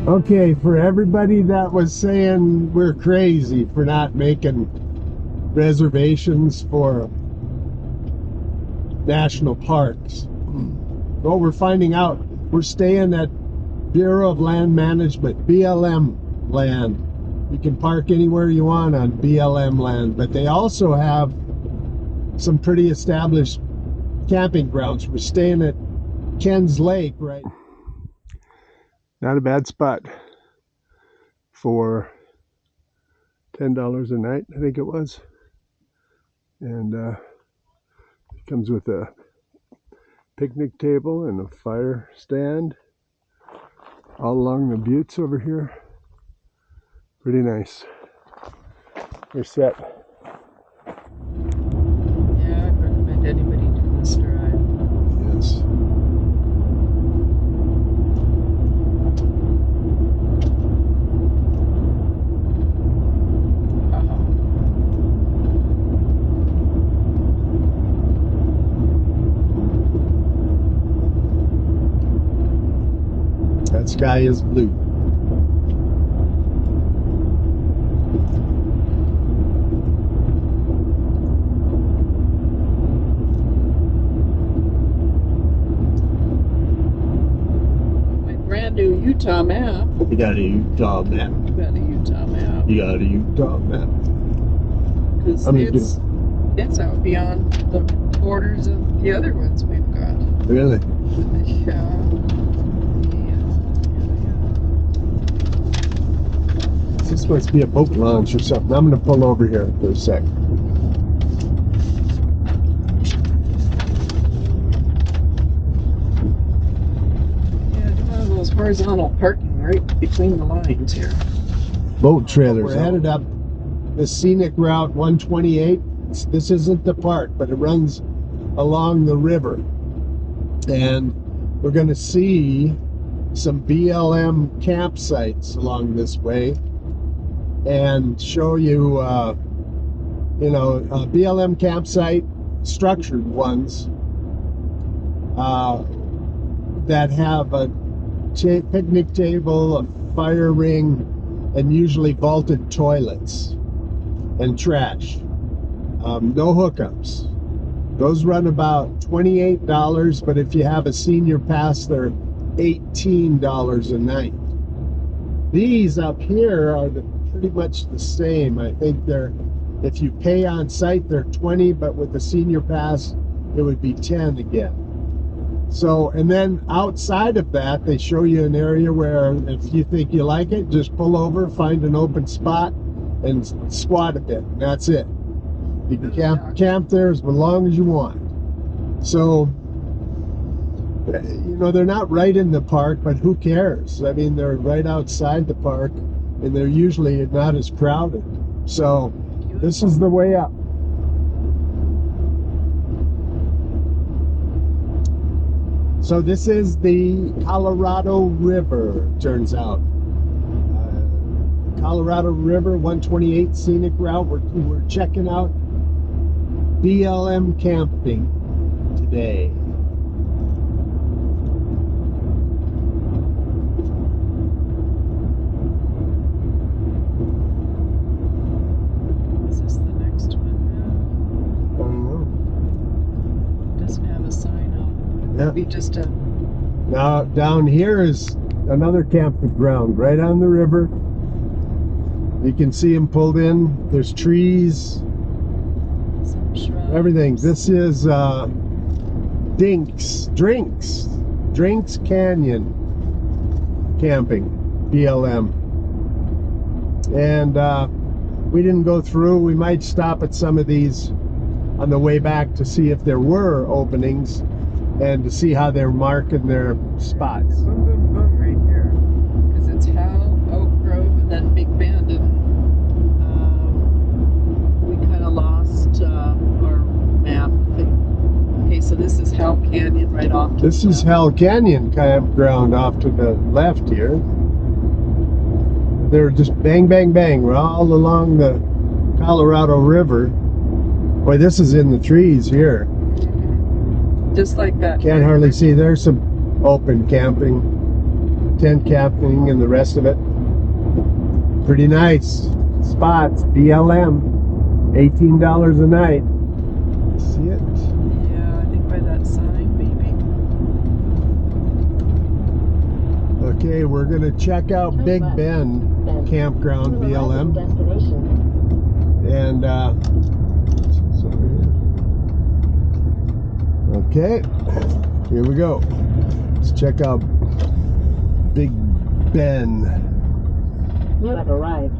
Okay, for everybody that was saying we're crazy for not making reservations for national parks, well, we're finding out we're staying at Bureau of Land Management, BLM land. You can park anywhere you want on BLM land, but they also have some pretty established camping grounds. We're staying at Ken's Lake, right? Not a bad spot for $10 a night, I think it was. And it comes with a picnic table and a fire stand all along the buttes over here. Pretty nice. We're set. Yeah, I'd recommend anybody do this drive. Yes. That sky is blue. My brand new Utah map. You got a Utah map. You got a Utah map. You got a Utah map. Because it's out beyond the borders of the other ones we've got. Really? Yeah. This must be a boat launch or something. I'm going to pull over here for a sec. Yeah, do one of those horizontal parking right between the lines here. Boat trailers. We're headed up the scenic route 128. This isn't the park, but it runs along the river. And we're going to see some BLM campsites along this way and show you, BLM campsite, structured ones that have a picnic table, a fire ring, and usually vaulted toilets and trash. No hookups. Those run about $28, but if you have a senior pass, they're $18 a night. These up here are pretty much the same. I think if you pay on site, they're 20, but with the senior pass, it would be 10 again. So, and then outside of that, they show you an area where if you think you like it, just pull over, find an open spot, and squat a bit. And that's it. You can camp there as long as you want. So, they're not right in the park, but who cares? I mean, they're right outside the park, and they're usually not as crowded. So, this is the way up. So this is the Colorado River, turns out. Colorado River, 128 scenic route. We're checking out BLM camping today. Is this the next one now? I don't know. It doesn't have a sign out. Yeah. It'd be just a... Now down here is another campground right on the river. You can see them pulled in. There's trees, some shrubs. everything. This is Dinks Canyon camping, BLM. And we didn't go through. We might stop at some of these on the way back to see if there were openings and to see how they're marking their spots. Boom, boom, boom right here. Because it's Hal, Oak Grove, and then Big Bend. And we kind of lost our map thing. Okay, so this is Hal Canyon right off to This the is left. Hal Canyon campground off to the left here. They're just bang, bang, bang. We're all along the Colorado River. Boy, this is in the trees here. Just like that. Can't hardly see. There's some open camping. tent camping and the rest of it. Pretty nice spots. BLM, $18 a night. See it? Yeah, I think by that sign, maybe. Okay, we're gonna check out Big Bend Campground, BLM. And okay, here we go. Let's check out Big Bend. You have arrived.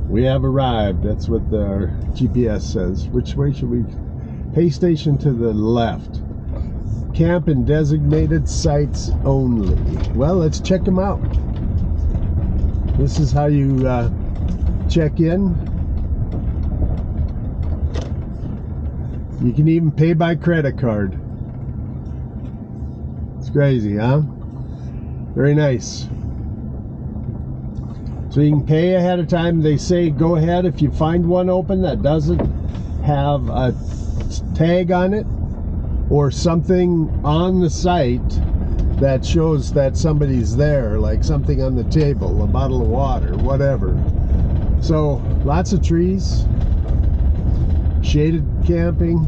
We have arrived. That's what the GPS says. Which way should we? Pay station to the left. Camp in designated sites only. Well, let's check them out. This is how you check in. You can even pay by credit card. It's crazy, huh? Very nice. So you can pay ahead of time. They say go ahead if you find one open that doesn't have a tag on it or something on the site that shows that somebody's there, like something on the table, a bottle of water, whatever. So lots of trees, shaded camping,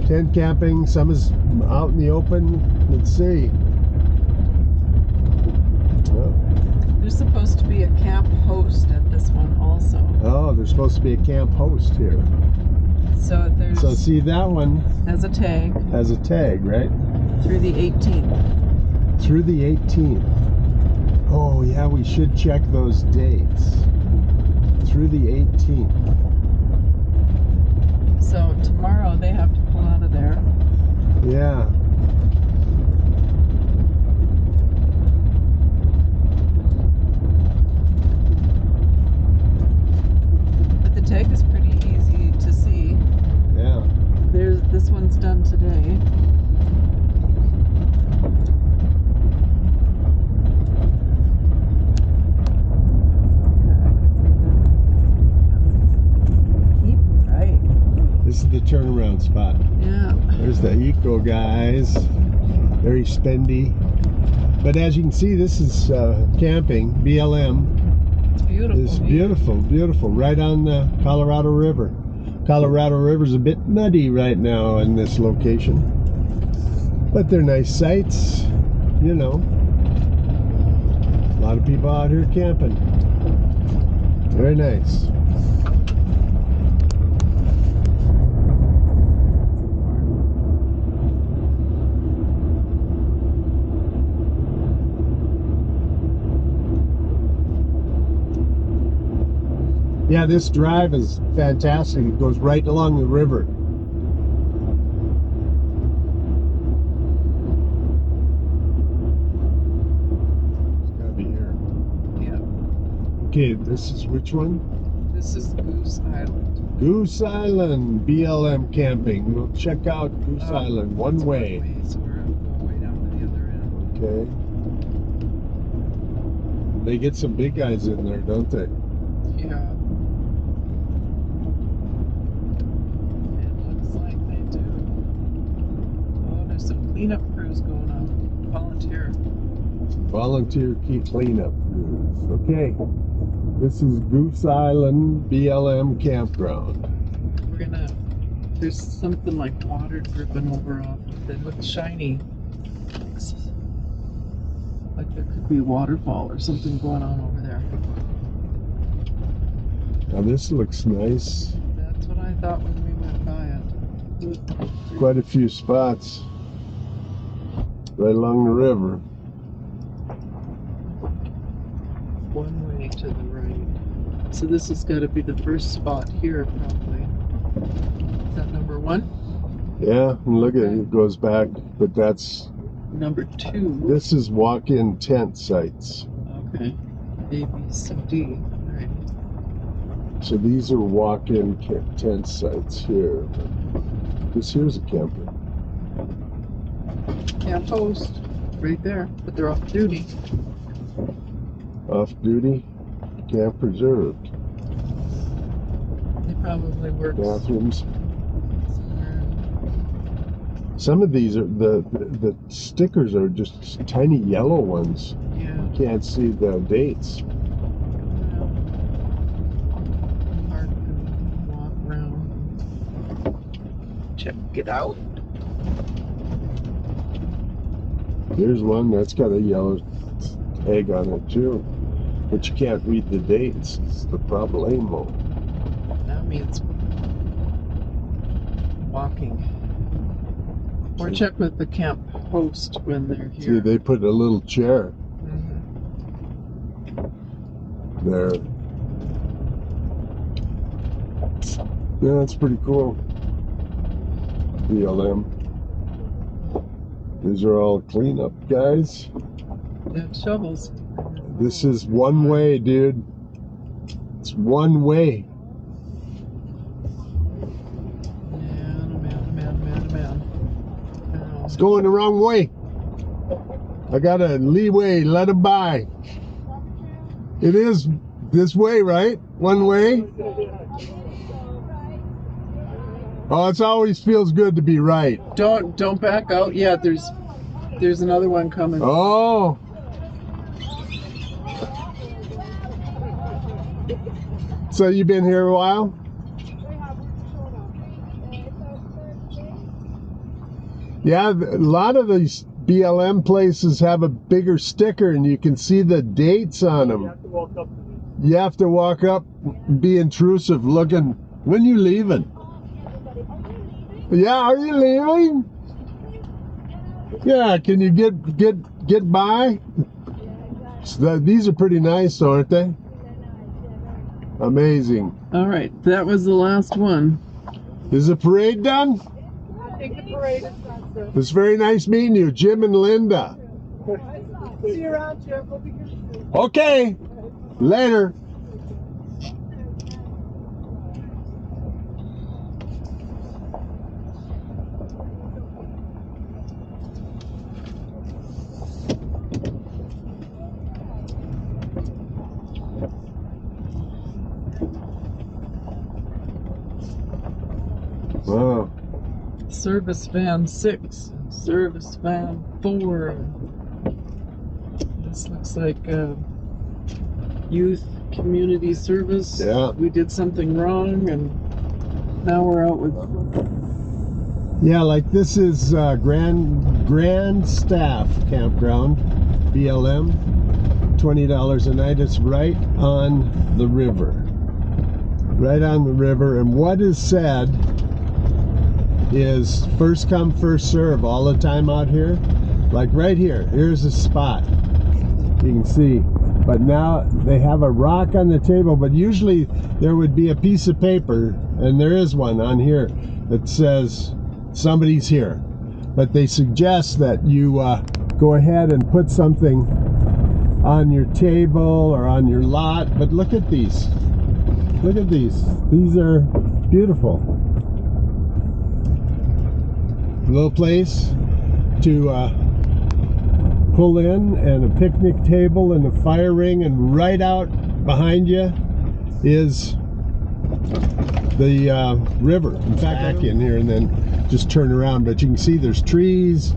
tent camping. Some is out in the open. Let's see. There's supposed to be a camp host at this one also. Oh, there's supposed to be a camp host here. So there's. So see, that one has a tag. Has a tag, right? Through the 18th. Through the 18th. Oh yeah, we should check those dates. Through the 18th. So tomorrow they have to pull out of there. Yeah. But the tag is pretty easy to see. Yeah. This one's done today. Keep right. This is the turnaround spot. Yeah. There's the eco guys. Very spendy. But as you can see, this is camping, BLM. It's beautiful. It's beautiful, beautiful. Right on the Colorado River. Colorado River's a bit muddy right now in this location. But they're nice sights, you know. A lot of people out here camping. Very nice. Yeah, this drive is fantastic. It goes right along the river. It's gotta be here. Yeah. Okay, this is which one? This is Goose Island. Goose Island, BLM camping. We'll check out Goose Island one way. So we're going way down to the other end. Okay. They get some big guys in there, don't they? Yeah. Cleanup crews going on. Volunteer cleanup crews. Okay. This is Goose Island BLM campground. There's something like water dripping over off of it. Looks shiny. Like there could be a waterfall or something going on over there. Now this looks nice. That's what I thought when we went by it. Quite a few spots. Right along the river. One way to the right. So this has got to be the first spot here, probably. Is that number one? Yeah, and look at it. It goes back, but that's number two. This is walk-in tent sites. Okay. A, B, C, D. All right. So these are walk-in tent sites here. This here's a camper. Camp host, right there, but they're off duty. Off duty, camp reserved. They probably work Bathrooms. Some of these are the stickers are just tiny yellow ones. Yeah. You can't see the dates. Park and walk around. Check it out. There's one that's got a yellow egg on it too, but you can't read the dates. It's the problemo. That means walking. Or check with the camp host when they're here. See, they put a little chair Mhm. there. Yeah, that's pretty cool. BLM. These are all cleanup guys. They have shovels. This is one way, dude. It's one way. Man. It's going the wrong way. I got a leeway. Let him by. It is this way, right? One way. Oh, it always feels good to be right. Don't back out. Yeah, there's another one coming. Oh. So you've been here a while? Yeah, a lot of these BLM places have a bigger sticker and you can see the dates on them. You have to walk up, be intrusive looking. When you leaving? Yeah, are you leaving? Yeah, can you get by? So these are pretty nice, aren't they? Amazing. All right, that was the last one. Is the parade done? I think the parade is done, sir. It's very nice meeting you, Jim and Linda. See you around, Jim. We'll be here soon. Okay, later. Wow. Service van 6, service van 4. This looks like youth community service. Yeah. We did something wrong and now we're out with. Yeah, like this is Grandstaff campground, BLM, $20 a night. It's right on the river. Right on the river, and what is said is first come, first serve all the time out here. Like right here, here's a spot. You can see. But now they have a rock on the table, but usually there would be a piece of paper, and there is one on here that says somebody's here. But they suggest that you go ahead and put something on your table or on your lot. But look at these. Look at these. These are beautiful. Little place to pull in, and a picnic table and a fire ring, and right out behind you is the river. In fact, back in here and then just turn around, but you can see there's trees,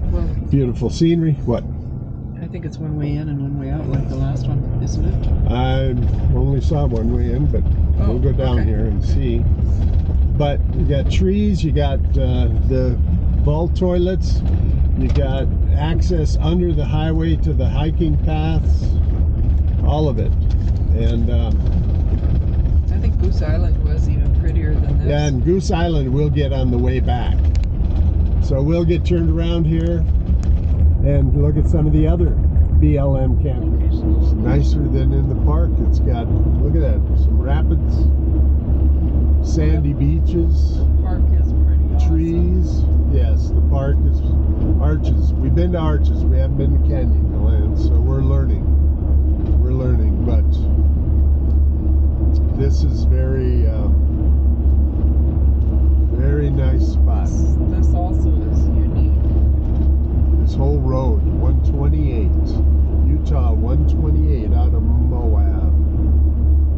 beautiful scenery. What? I think it's one way in and one way out like the last one, isn't it? I only saw one way in, but we'll go down here and see. But you got trees, you got the vault toilets, you got access under the highway to the hiking paths, all of it. And I think Goose Island was even prettier than this. yeah, and Goose Island we'll get on the way back. So we'll get turned around here and look at some of the other BLM campgrounds. It's nicer than in the park. It's got, look at that, some rapids, sandy beaches, The park is pretty awesome. trees. Yes, the park is Arches. We've been to Arches. We haven't been to Canyon, so we're learning. We're learning, but this is very, very nice spot. This also is unique. This whole road, 128, Utah 128 out of Moab,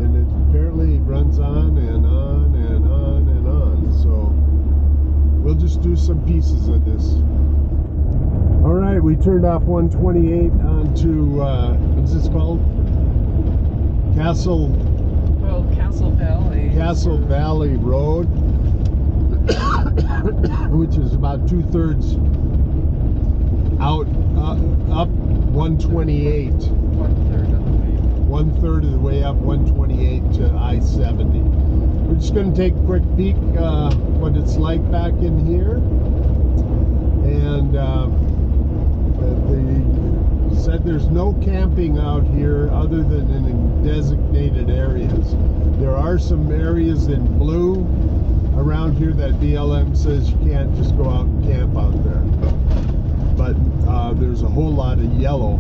and it apparently runs on and on and on and on. So we'll just do some pieces of this turned off 128 onto, what's this called? Castle Valley. Castle Valley Road, which is about 2/3 out, up 128. 1/3 of the way. 1/3 of the way up 128 to I-70. We're just going to take a quick peek what it's like back in here. And they said there's no camping out here other than in designated areas. There are some areas in blue around here that BLM says you can't just go out and camp out there. But there's a whole lot of yellow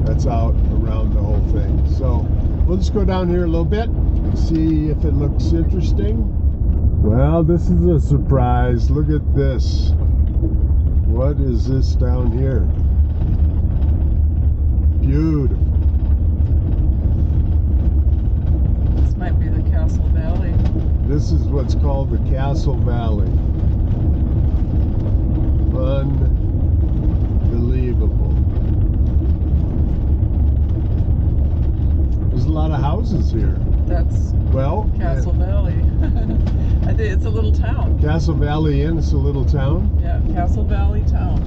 that's out around the whole thing. So we'll just go down here a little bit and see if it looks interesting. Well, this is a surprise. Look at this. What is this down here? Beautiful. This might be the Castle Valley. This is what's called the Castle Valley. Unbelievable. There's a lot of houses here. That's Well, Castle Valley. I think it's a little town. Castle Valley Inn, it's a little town. Yeah, Castle Valley town.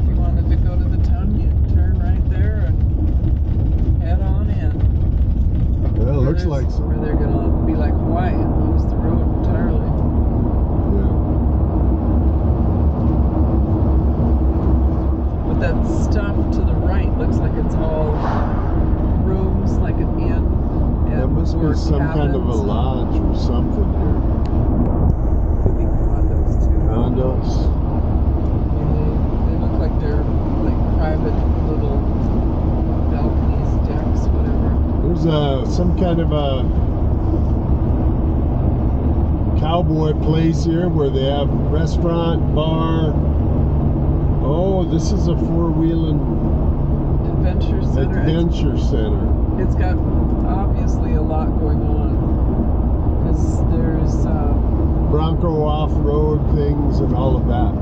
If you wanted to go to the town, you turn right there and head on in. Well, it looks like some. Or they're gonna be like Hawaii and lose the road entirely. Yeah. But that stuff to the right looks like it's all rooms, like an inn. That must be some kind of a lodge or something here. Could be condos too. Condos. And they look like they're like private little balconies, decks, whatever. There's some kind of a cowboy place here where they have restaurant, bar. Oh, this is a four-wheeling Adventure Center. adventure center. It's got obviously a lot going on because there's Bronco off-road things and all of that.